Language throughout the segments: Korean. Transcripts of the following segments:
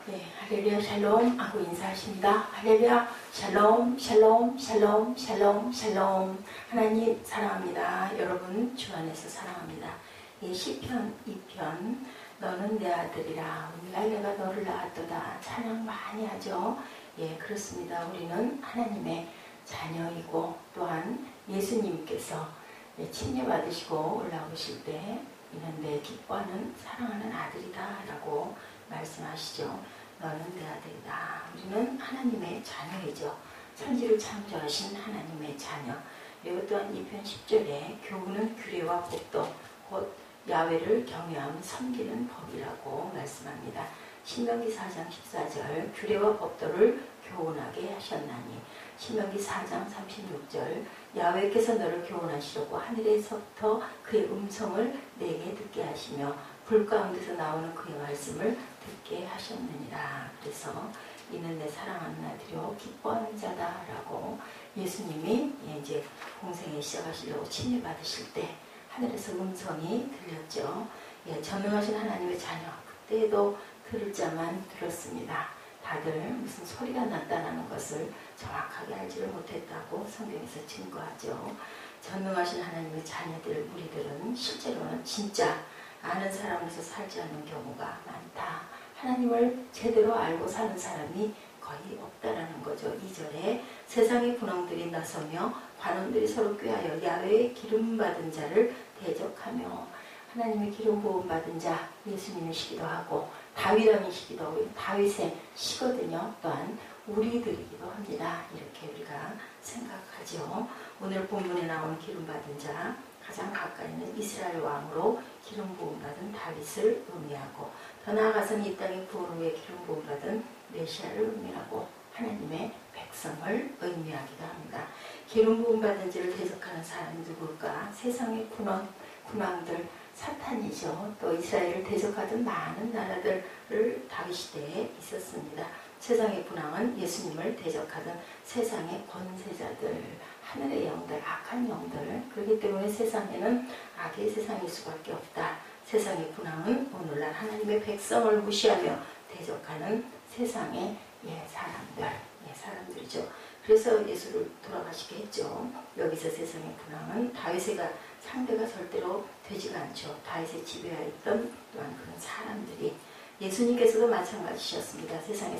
네, 할렐루야 샬롬 하고 인사하십니다. 할렐루야 샬롬 샬롬 샬롬 샬롬 샬롬. 하나님 사랑합니다. 여러분 주 안에서 사랑합니다. 예, 시편 2편 너는 내 아들이라 오늘날 내가 너를 낳았도다. 찬양 많이 하죠. 예, 그렇습니다. 우리는 하나님의 자녀이고 또한 예수님께서 침례받으시고 올라오실 때 이는 내 기뻐하는 사랑하는 아들이다 라고 말씀하시죠. 너는 내 아들이다. 우리는 하나님의 자녀이죠. 천지를 창조하신 하나님의 자녀. 이것 또한 2편 10절에 교훈은 규례와 법도 곧 야훼를 경외하며 섬기는 법이라고 말씀합니다. 신명기 4장 14절 규례와 법도를 교훈하게 하셨나니 신명기 4장 36절 야훼께서 너를 교훈하시려고 하늘에서부터 그의 음성을 내게 듣게 하시며 불 가운데서 나오는 그의 말씀을 듣게 하셨느니라. 그래서 이는 내 사랑하는 아들이요 기뻐하는 자다라고 예수님이 이제 공생에 시작하시려고 침례받으실 때 하늘에서 음성이 들렸죠. 예, 전능하신 하나님의 자녀 그때도 들을 자만 들었습니다. 다들 무슨 소리가 났다는 것을 정확하게 알지를 못했다고 성경에서 증거하죠. 전능하신 하나님의 자녀들 우리들은 실제로는 진짜 아는 사람에서 살지 않는 경우가 많다. 하나님을 제대로 알고 사는 사람이 거의 없다라는 거죠. 2절에 세상의 군왕들이 나서며 관원들이 서로 꾀하여 야훼의 기름받은 자를 대적하며 하나님의 기름 부음 받은 자 예수님이시기도 하고 다윗왕이시기도 하고 다윗의 시거든요. 또한 우리들이기도 합니다. 이렇게 우리가 생각하죠. 오늘 본문에 나온 기름 받은 자 가장 가까이 있는 이스라엘 왕으로 기름 부음 받은 다윗을 의미하고 더 나아가서는 이 땅의 구원 후에 기름 부음 받은 메시아를 의미하고 하나님의 백성을 의미하기도 합니다. 기름 부음 받은 자를 대적하는 사람이 누굴까? 세상의 군왕들 사탄이죠. 또 이스라엘을 대적하던 많은 나라들을 다윗 시대에 있었습니다. 세상의 군왕은 예수님을 대적하던 세상의 권세자들, 하늘의 영들, 악한 영들. 그렇기 때문에 세상에는 악의 세상일 수밖에 없다. 세상의 군왕은 오늘날 하나님의 백성을 무시하며 대적하는 세상의 사람들이죠. 그래서 예수를 돌아가시게 했죠. 여기서 세상의 군왕은 다윗의 상대가 절대로 되지가 않죠. 다윗의 지배하에 있던 또한 그런 사람들이 예수님께서도 마찬가지셨습니다. 세상의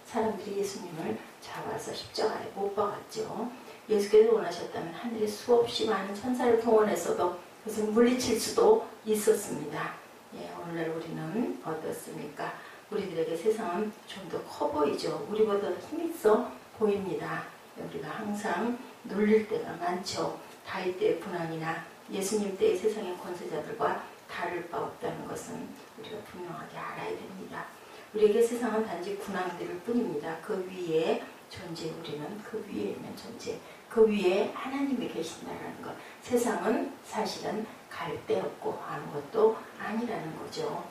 사람들이 예수님을 잡아서 십자가에 못 박았죠. 예수께서 원하셨다면 하늘에 수없이 많은 천사를 동원해서도 그것을 물리칠 수도 있었습니다. 예, 오늘날 우리는 어떻습니까? 우리들에게 세상은 좀 더 커 보이죠. 우리보다 힘있어 보입니다. 우리가 항상 놀릴 때가 많죠. 다윗 때의 군왕이나 예수님 때의 세상의 권세자들과 다를 바 없다는 것은 우리가 분명하게 알아야 됩니다. 우리에게 세상은 단지 군왕들일 뿐입니다. 그 위에 존재, 우리는 그 위에 있는 존재, 그 위에 하나님이 계신다는 것. 세상은 사실은 갈 데 없고 아무것도 아니라는 거죠.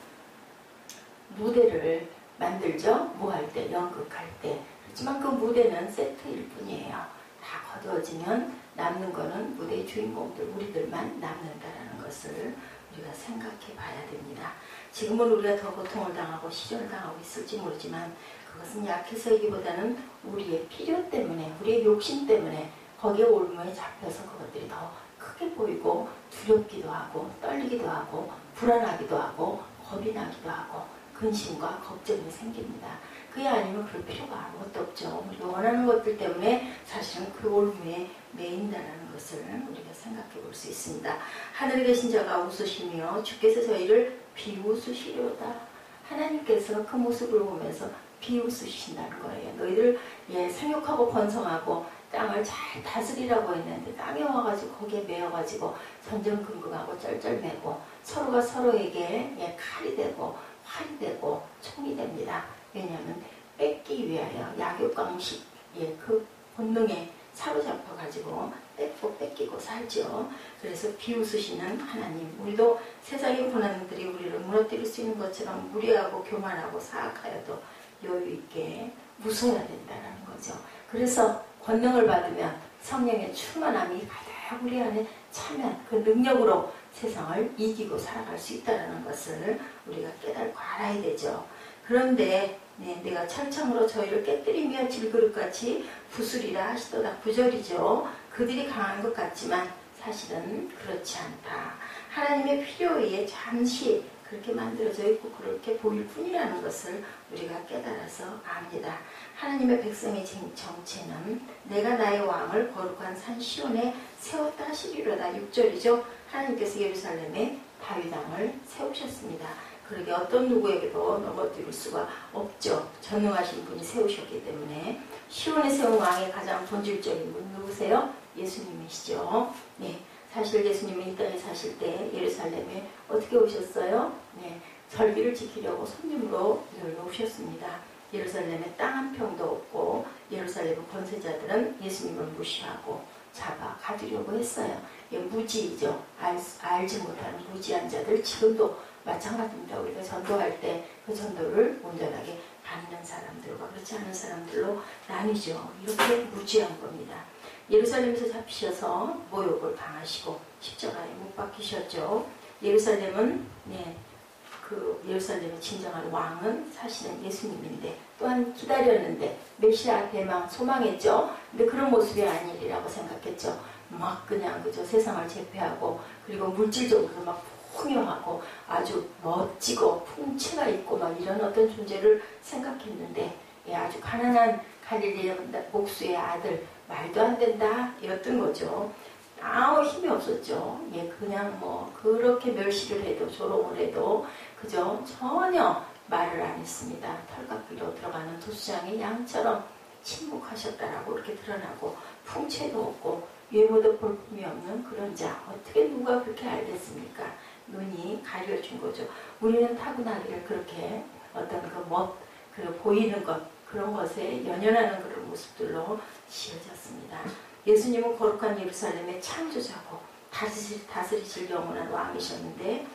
무대를 만들죠. 뭐 할 때, 연극할 때. 그렇지만 그 무대는 세트일 뿐이에요. 다 거두어지면 남는 거는 무대의 주인공들, 우리들만 남는다라는 것을 우리가 생각해 봐야 됩니다. 지금은 우리가 더 고통을 당하고 시련을 당하고 있을지 모르지만 그것은 약해서이기보다는 우리의 필요 때문에, 우리의 욕심 때문에 거기에 올무에 잡혀서 그것들이 더 크게 보이고 두렵기도 하고 떨리기도 하고 불안하기도 하고 겁이 나기도 하고 근심과 걱정이 생깁니다. 그게 아니면 그럴 필요가 아무것도 없죠. 우리가 원하는 것들 때문에 사실은 그 올무에 매인다는 것을 우리가 생각해 볼 수 있습니다. 하늘에 계신 자가 웃으시며 주께서 저희를 비웃으시려다. 하나님께서 그 모습을 보면서 비웃으신다는 거예요. 너희들 생육하고 번성하고 땅을 잘 다스리라고 했는데 땅에 와가지고 거기에 매여가지고 전전긍긍하고 쩔쩔매고 서로가 서로에게 칼이 되고 활이 되고 총이 됩니다. 왜냐하면 뺏기 위하여 약육강식 그 본능에 사로잡혀가지고 뺏기고 살죠. 그래서 비웃으시는 하나님, 우리도 세상의 고난들이 우리를 무너뜨릴 수 있는 것처럼 무례하고 교만하고 사악하여도 여유있게 웃어야 된다는 거죠. 그래서 권능을 받으면 성령의 충만함이 가득 우리 안에 차면 그 능력으로 세상을 이기고 살아갈 수 있다는 것을 우리가 깨닫고 알아야 되죠. 그런데 내가 철창으로 저희를 깨뜨리며 질그릇같이 부수리라 하시도다. 구절이죠. 그들이 강한 것 같지만 사실은 그렇지 않다. 하나님의 필요에 의해 잠시 그렇게 만들어져 있고 그렇게 보일 뿐이라는 것을 우리가 깨달아서 압니다. 하나님의 백성의 정체는 내가 나의 왕을 거룩한 산 시온에 세웠다 하시리로다. 6절이죠. 하나님께서 예루살렘에 다윗왕을 세우셨습니다. 그러게 어떤 누구에게도 넘어뜨릴 수가 없죠. 전능하신 분이 세우셨기 때문에. 시온에 세운 왕의 가장 본질적인 분 누구세요? 예수님이시죠. 사실 예수님이 이 땅에 사실 때 예루살렘에 어떻게 오셨어요? 절기를 지키려고 손님으로 늘 오셨습니다. 예루살렘에 땅 한 평도 없고 예루살렘 권세자들은 예수님을 무시하고 잡아 가두려고 했어요. 무지이죠. 알지 못하는 무지한 자들 지금도 마찬가지입니다. 우리가 전도할 때 그 전도를 온전하게 받는 사람들과 그렇지 않은 사람들로 나뉘죠. 이렇게 무지한 겁니다. 예루살렘에서 잡히셔서 모욕을 당하시고 십자가에 못 박히셨죠. 예루살렘은 예루살렘의 진정한 왕은 사실은 예수님인데 또한 기다렸는데 메시아 대망 소망했죠. 근데 그런 모습이 아니리라고 생각했죠. 막 그냥 그저 세상을 제패하고 그리고 물질적으로 막 풍요하고 아주 멋지고 풍채가 있고 막 이런 어떤 존재를 생각했는데 아주 가난한 갈릴리 목수의 아들 말도 안 된다 이랬던 거죠. 아무 힘이 없었죠. 그냥 뭐 그렇게 멸시를 해도 조롱을 해도 그저 전혀 말을 안 했습니다. 털깎이로 들어가는 도수장의 양처럼 침묵하셨다라고 이렇게 드러나고 풍채도 없고 외모도 볼품이 없는 그런 자 어떻게 누가 그렇게 알겠습니까? 눈이 가려준 거죠. 우리는 타고나기를 그렇게 어떤 그리고 보이는 것 그런 것에 연연하는 그런 모습들로 지어졌습니다. 예수님은 거룩한 예루살렘의 창조자고 다스리실 영원한 왕이셨는데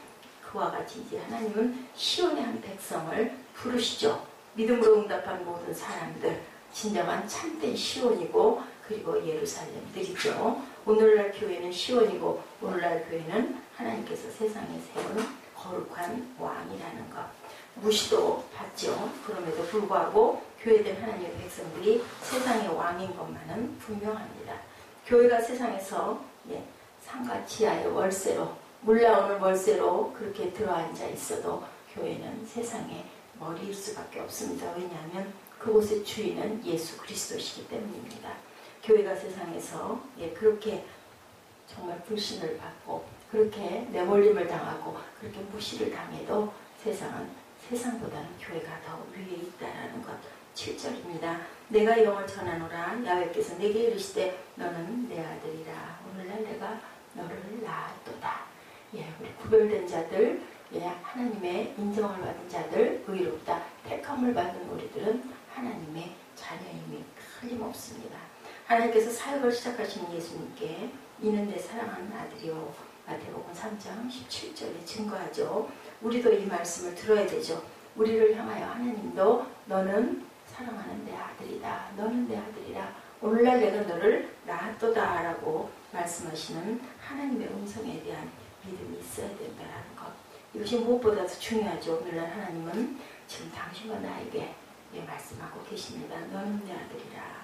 그와 같이 이제 하나님은 시온의 한 백성을 부르시죠. 믿음으로 응답한 모든 사람들 진정한 참된 시온이고 그리고 예루살렘들이죠. 오늘날 교회는 시온이고 오늘날 교회는 하나님께서 세상에 세운 거룩한 왕이라는 것 무시도 받죠. 그럼에도 불구하고 교회된 하나님의 백성들이 세상의 왕인 것만은 분명합니다. 교회가 세상에서 상가 지하의 월세로 물나오는 월세로 그렇게 들어앉아 있어도 교회는 세상의 머리일 수밖에 없습니다. 왜냐하면 그곳의 주인은 예수 그리스도시기 때문입니다. 교회가 세상에서 그렇게 정말 불신을 받고 그렇게 내몰림을 당하고 그렇게 무시를 당해도 세상보다는 교회가 더 위에 있다라는 것 7절입니다. 내가 영을 전하노라 야훼께서 내게 이르시되 너는 내 아들이라 오늘날 내가 너를 낳았도다. 우리 구별된 자들 하나님의 인정을 받은 자들 의롭다 택함을 받는 우리들은 하나님의 자녀임이 틀림없습니다. 하나님께서 사역을 시작하신 예수님께 이는 내 사랑하는 아들이요 마태복음 3장 17절에 증거하죠. 우리도 이 말씀을 들어야 되죠. 우리를 향하여 하나님도 너는 사랑하는 내 아들이다. 너는 내 아들이라. 오늘날 내가 너를 낳았도다 라고 말씀하시는 하나님의 음성에 대한 믿음이 있어야 된다는 것. 이것이 무엇보다도 중요하죠. 오늘날 하나님은 지금 당신과 나에게 말씀하고 계십니다. 너는 내 아들이라.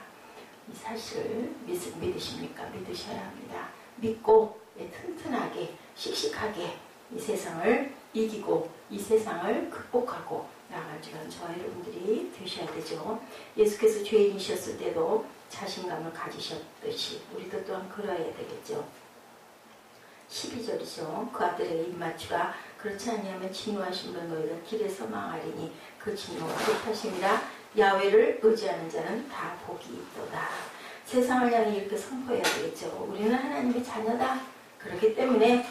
이 사실을 믿으십니까? 믿으셔야 합니다. 믿고 튼튼하게 씩씩하게 이 세상을 이기고 이 세상을 극복하고 나아가는 저와 여러분들이 되셔야 되죠. 예수께서 죄인이셨을 때도 자신감을 가지셨듯이 우리도 또한 그러해야 되겠죠. 12절이죠. 그 아들의 입맞추라. 그렇지 아니하면 진노하신 분 너희가 길에서 망하리니 그 진노가 뜻하심이라. 야훼를 의지하는 자는 다 복이 있도다. 세상을 향해 이렇게 선포해야 되겠죠. 우리는 하나님의 자녀다. 그렇기 때문에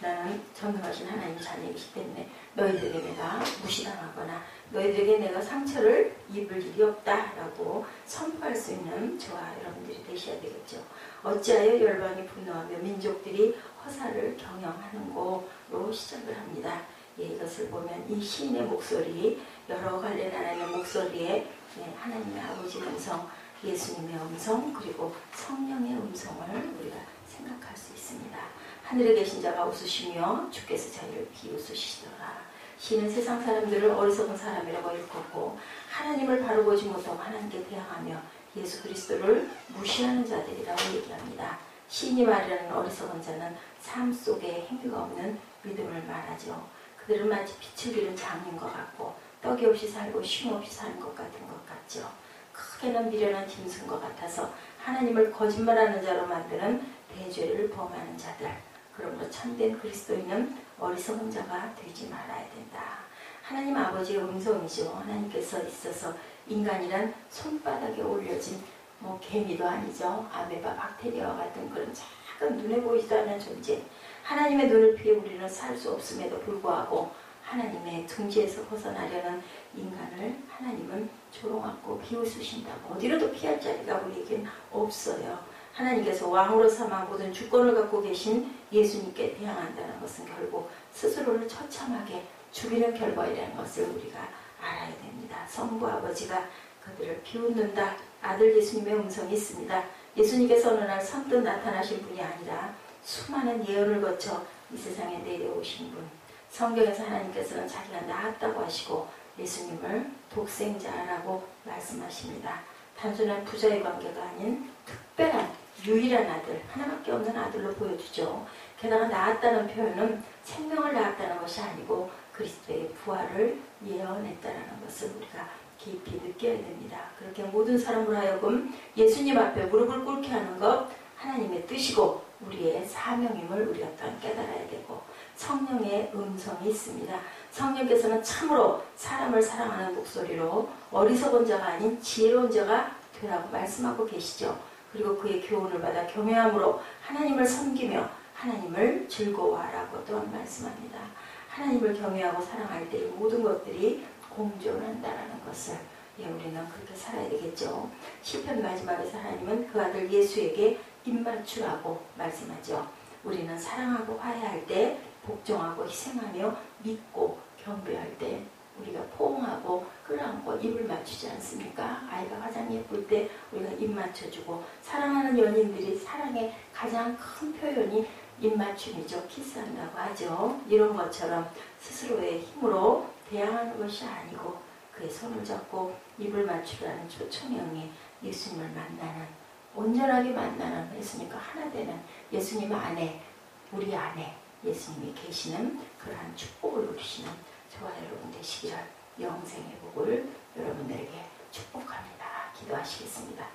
나는 전능하신 하나님의 자녀이기 때문에 너희들에게 내가 무시당하거나 너희들에게 내가 상처를 입을 일이 없다라고 선포할 수 있는 저와 여러분들이 되셔야 되겠죠. 어찌하여 열방이 분노하며 민족들이 허사를 경영하는고로 시작을 합니다. 이것을 보면 이 시인의 목소리 여러 갈래 하나님의 목소리에 하나님의 아버지의 음성 예수님의 음성 그리고 성령의 음성을 우리가 생각할 수 있습니다. 하늘에 계신 자가 웃으시며 주께서 저희를 비웃으시더라. 시인은 세상 사람들을 어리석은 사람이라고 일컫고 하나님을 바로 보지 못하고 하나님께 대항하며 예수 그리스도를 무시하는 자들이라고 얘기합니다. 시인이 말하는 어리석은 자는 삶 속에 행위가 없는 믿음을 말하죠. 그들은 마치 빛을 비는 장님과 같고 떡이 없이 살고 쉼 없이 사는 것 같은 것 같죠. 크게는 미련한 짐승과 같아서 하나님을 거짓말하는 자로 만드는 대죄를 범하는 자들. 그러므로 참된 그리스도인은 어리석은 자가 되지 말아야 된다. 하나님 아버지의 음성이죠. 하나님께서 있어서 인간이란 손바닥에 올려진 개미도 아니죠. 아메바 박테리아와 같은 그런 작은 눈에 보이지도 않는 존재. 하나님의 눈을 피해 우리는 살 수 없음에도 불구하고 하나님의 둥지에서 벗어나려는 인간을 하나님은 조롱하고 비웃으신다고. 어디로도 피할 자리가 우리에겐 없어요. 하나님께서 왕으로 삼아 모든 주권을 갖고 계신 예수님께 대항한다는 것은 결국 스스로를 처참하게 죽이는 결과이라는 것을 우리가 알아야 됩니다. 성부 아버지가 그들을 비웃는다. 아들 예수님의 음성이 있습니다. 예수님께서 어느 날 선뜻 나타나신 분이 아니라 수많은 예언을 거쳐 이 세상에 내려오신 분. 성경에서 하나님께서는 자기가 낳았다고 하시고 예수님을 독생자라고 말씀하십니다. 단순한 부자의 관계가 아닌 특별한 유일한 아들, 하나밖에 없는 아들로 보여주죠. 게다가 낳았다는 표현은 생명을 낳았다는 것이 아니고 그리스도의 부활을 예언했다는 것을 우리가 깊이 느껴야 됩니다. 그렇게 모든 사람으로 하여금 예수님 앞에 무릎을 꿇게 하는 것 하나님의 뜻이고 우리의 사명임을 우리가 또한 깨달아야 되고 성령의 음성이 있습니다. 성령께서는 참으로 사람을 사랑하는 목소리로 어리석은 자가 아닌 지혜로운 자가 되라고 말씀하고 계시죠. 그리고 그의 교훈을 받아 겸허함으로 하나님을 섬기며 하나님을 즐거워하라고 또한 말씀합니다. 하나님을 경외하고 사랑할 때 이 모든 것들이 공존한다는 것을 우리는 그렇게 살아야 되겠죠. 시편 마지막에서 하나님은 그 아들 예수에게 입맞추라고 말씀하죠. 우리는 사랑하고 화해할 때 복종하고 희생하며 믿고 경배할 때 우리가 포옹하고 끌어안고 입을 맞추지 않습니까? 아이가 가장 예쁠 때 우리가 입 맞춰주고 사랑하는 연인들이 사랑의 가장 큰 표현이 입맞춤이죠. 키스한다고 하죠. 이런 것처럼 스스로의 힘으로 대항하는 것이 아니고 그의 손을 잡고 입을 맞추라는 초청형이 예수님을 만나는 온전하게 만나는 예수님과 하나 되는 예수님 안에 우리 안에 예수님이 계시는 그러한 축복을 누리시는 저와 여러분 되시기를 영생의 복을 여러분들에게 축복합니다. 기도하시겠습니다.